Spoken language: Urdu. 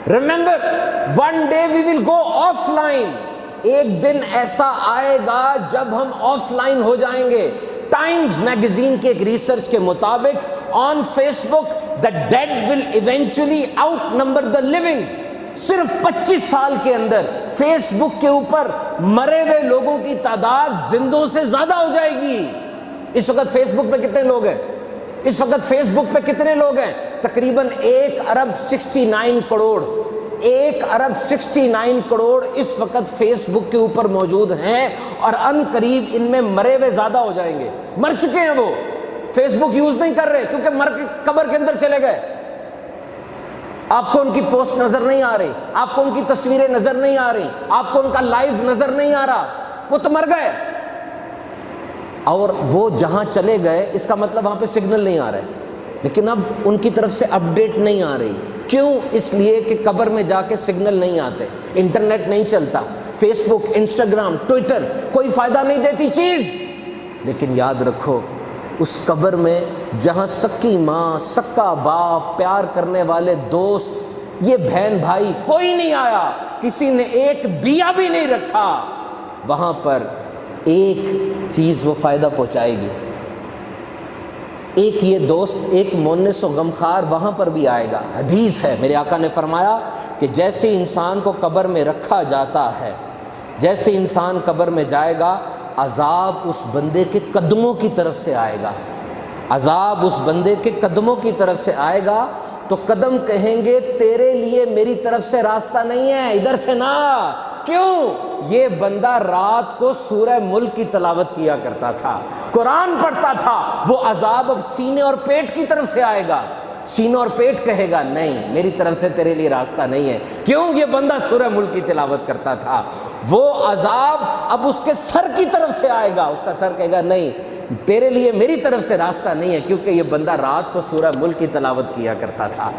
Remember one day we will go offline. ایک دن ایسا آئے گا جب ہم آف لائن ہو جائیں گے. ٹائمز میگزین کے ایک ریسرچ کے مطابق on Facebook the dead will eventually outnumber the living. صرف 25 سال کے اندر فیس بک کے اوپر مرے ہوئے لوگوں کی تعداد زندوں سے زیادہ ہو جائے گی. اس وقت فیس بک پہ کتنے لوگ ہیں؟ اس وقت فیس بک پہ کتنے لوگ ہیں؟ تقریباً 1 ارب 69 کروڑ. 1 ارب 69 کروڑ اس وقت فیس بک کے اوپر موجود ہیں، اور ان قریب ان میں مرے ہوئے زیادہ ہو جائیں گے. مر چکے ہیں وہ، فیس بک یوز نہیں کر رہے کیونکہ مر کے قبر کے اندر چلے گئے. آپ کو ان کی پوسٹ نظر نہیں آ رہی، آپ کو ان کی تصویریں نظر نہیں آ رہی، آپ کو ان کا لائیو نظر نہیں آ رہا. وہ تو مر گئے، اور وہ جہاں چلے گئے اس کا مطلب وہاں پہ سگنل نہیں آ رہا ہے. لیکن اب ان کی طرف سے اپڈیٹ نہیں آ رہی. کیوں؟ اس لیے کہ قبر میں جا کے سگنل نہیں آتے، انٹرنیٹ نہیں چلتا، فیس بک، انسٹاگرام، ٹویٹر کوئی فائدہ نہیں دیتی چیز. لیکن یاد رکھو اس قبر میں جہاں سکی ماں، سکا باپ، پیار کرنے والے دوست، یہ بہن بھائی کوئی نہیں آیا، کسی نے ایک دیا بھی نہیں رکھا، وہاں پر ایک چیز وہ فائدہ پہنچائے گی. ایک یہ دوست، ایک مونس و غمخوار وہاں پر بھی آئے گا. حدیث ہے، میرے آقا نے فرمایا کہ جیسے انسان کو قبر میں رکھا جاتا ہے، جیسے انسان قبر میں جائے گا، عذاب اس بندے کے قدموں کی طرف سے آئے گا. عذاب اس بندے کے قدموں کی طرف سے آئے گا تو قدم کہیں گے تیرے لیے میری طرف سے راستہ نہیں ہے، ادھر سے نہ. کیوں؟ یہ بندہ رات کو سورہ ملک کی تلاوت کیا کرتا تھا، قرآن پڑھتا تھا. وہ عذاب اب سینے اور پیٹ کی طرف سے آئے گا. سینہ اور پیٹ کہے گا نہیں، میری طرف سے تیرے لیے راستہ نہیں ہے. کیوں؟ یہ بندہ سورہ ملک کی تلاوت کرتا تھا. وہ عذاب اب اس کے سر کی طرف سے آئے گا، اس کا سر کہے گا نہیں، تیرے لیے میری طرف سے راستہ نہیں ہے، کیونکہ یہ بندہ رات کو سورہ ملک کی تلاوت کیا کرتا تھا.